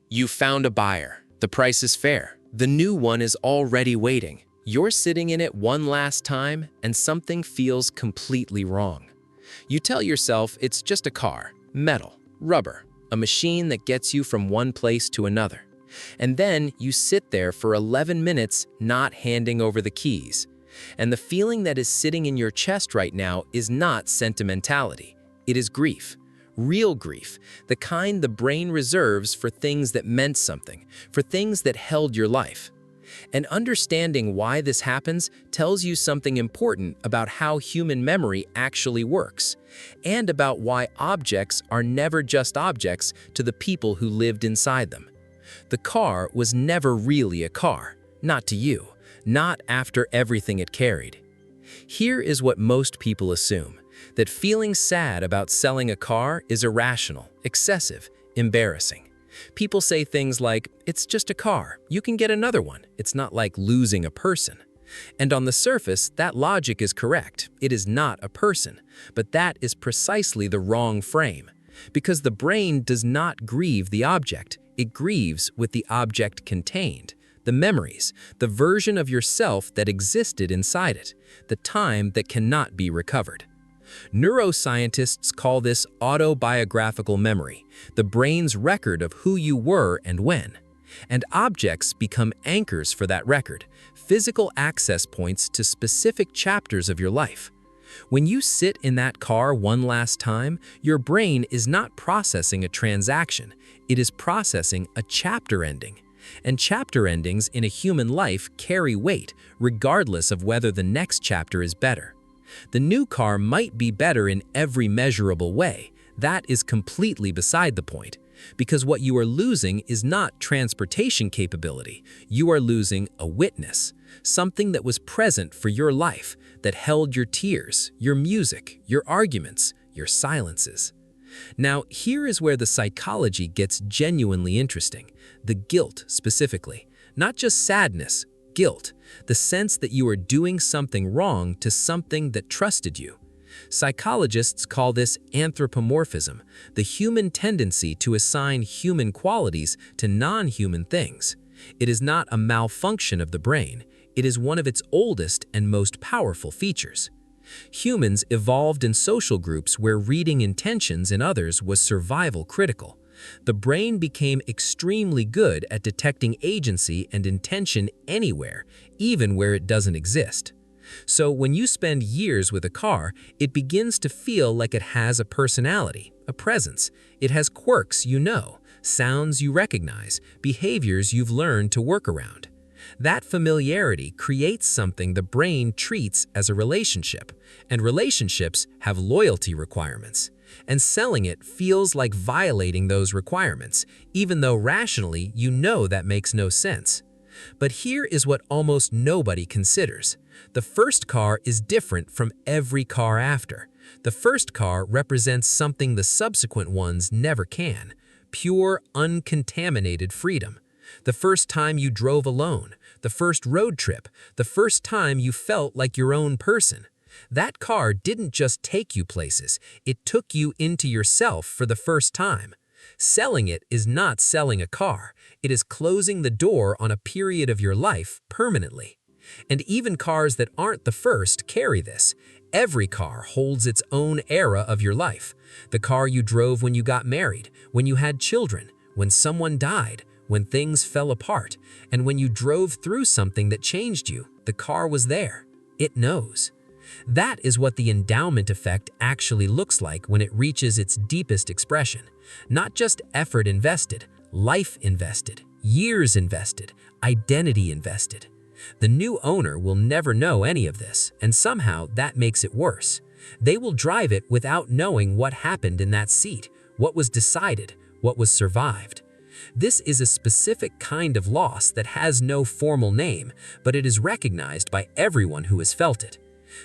You found a buyer. The price is fair. The new one is already waiting. You're sitting in it one last time, and something feels completely wrong. You tell yourself it's just a car, metal, rubber, a machine that gets you from one place to another. And then you sit there for 11 minutes not handing over the keys. And the feeling that is sitting in your chest right now is not sentimentality. It is grief. Real grief, the kind the brain reserves for things that meant something, for things that held your life. And understanding why this happens tells you something important about how human memory actually works, and about why objects are never just objects to the people who lived inside them. The car was never really a car, not to you, not after everything it carried. Here is what most people assume, that feeling sad about selling a car is irrational, excessive, embarrassing. People say things like, "It's just a car, you can get another one, it's not like losing a person." And on the surface, that logic is correct. It is not a person, but that is precisely the wrong frame. Because the brain does not grieve the object, it grieves with the object contained, the memories, the version of yourself that existed inside it, the time that cannot be recovered. Neuroscientists call this autobiographical memory, the brain's record of who you were and when. And objects become anchors for that record, physical access points to specific chapters of your life. When you sit in that car one last time, your brain is not processing a transaction, it is processing a chapter ending. And chapter endings in a human life carry weight, regardless of whether the next chapter is better. The new car might be better in every measurable way. That is completely beside the point, because what you are losing is not transportation capability. You are losing a witness, something that was present for your life, that held your tears, your music, your arguments, your silences. Now, here is where the psychology gets genuinely interesting, the guilt specifically, not just sadness, guilt, the sense that you are doing something wrong to something that trusted you. Psychologists call this anthropomorphism, the human tendency to assign human qualities to non-human things. It is not a malfunction of the brain, it is one of its oldest and most powerful features. Humans evolved in social groups where reading intentions in others was survival critical. The brain became extremely good at detecting agency and intention anywhere, even where it doesn't exist. So when you spend years with a car, it begins to feel like it has a personality, a presence. It has quirks you know, sounds you recognize, behaviors you've learned to work around. That familiarity creates something the brain treats as a relationship, and relationships have loyalty requirements. And selling it feels like violating those requirements, even though rationally you know that makes no sense. But here is what almost nobody considers. The first car is different from every car after. The first car represents something the subsequent ones never can: pure, uncontaminated freedom. The first time you drove alone, the first road trip, the first time you felt like your own person. That car didn't just take you places, it took you into yourself for the first time. Selling it is not selling a car, it is closing the door on a period of your life permanently. And even cars that aren't the first carry this. Every car holds its own era of your life. The car you drove when you got married, when you had children, when someone died, when things fell apart, and when you drove through something that changed you, the car was there. It knows. That is what the endowment effect actually looks like when it reaches its deepest expression. Not just effort invested, life invested, years invested, identity invested. The new owner will never know any of this, and somehow that makes it worse. They will drive it without knowing what happened in that seat, what was decided, what was survived. This is a specific kind of loss that has no formal name, but it is recognized by everyone who has felt it.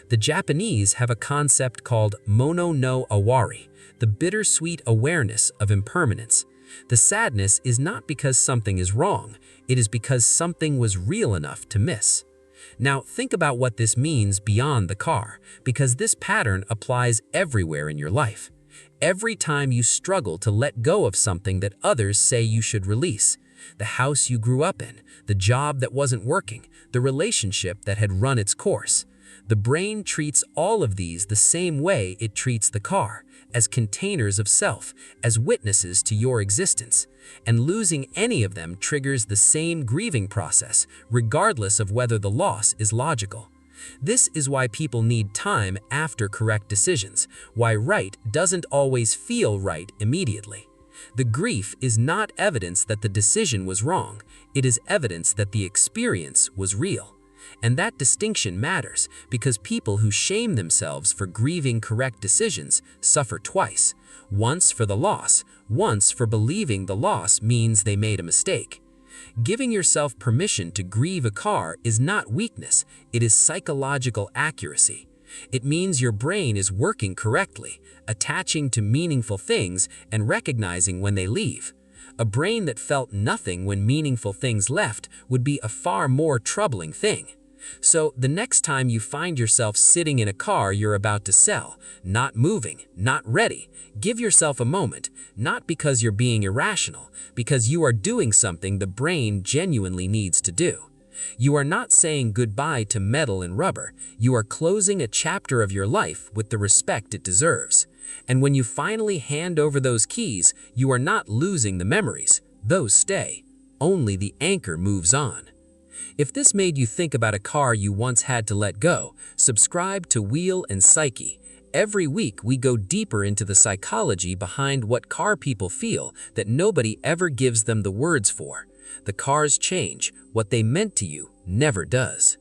The Japanese have a concept called mono no awari, the bittersweet awareness of impermanence. The sadness is not because something is wrong, it is because something was real enough to miss. Now think about what this means beyond the car, because this pattern applies everywhere in your life. Every time you struggle to let go of something that others say you should release, the house you grew up in, the job that wasn't working, the relationship that had run its course, the brain treats all of these the same way it treats the car, as containers of self, as witnesses to your existence. And losing any of them triggers the same grieving process, regardless of whether the loss is logical. This is why people need time after correct decisions, why right doesn't always feel right immediately. The grief is not evidence that the decision was wrong, it is evidence that the experience was real. And that distinction matters because people who shame themselves for grieving correct decisions suffer twice, once for the loss, once for believing the loss means they made a mistake. Giving yourself permission to grieve a car is not weakness, it is psychological accuracy. It means your brain is working correctly, attaching to meaningful things and recognizing when they leave. A brain that felt nothing when meaningful things left would be a far more troubling thing. So the next time you find yourself sitting in a car you're about to sell, not moving, not ready, give yourself a moment, not because you're being irrational, because you are doing something the brain genuinely needs to do. You are not saying goodbye to metal and rubber, you are closing a chapter of your life with the respect it deserves. And when you finally hand over those keys, you are not losing the memories, those stay. Only the anchor moves on. If this made you think about a car you once had to let go, subscribe to Wheel and Psyche. Every week we go deeper into the psychology behind what car people feel that nobody ever gives them the words for. The cars change, what they meant to you never does.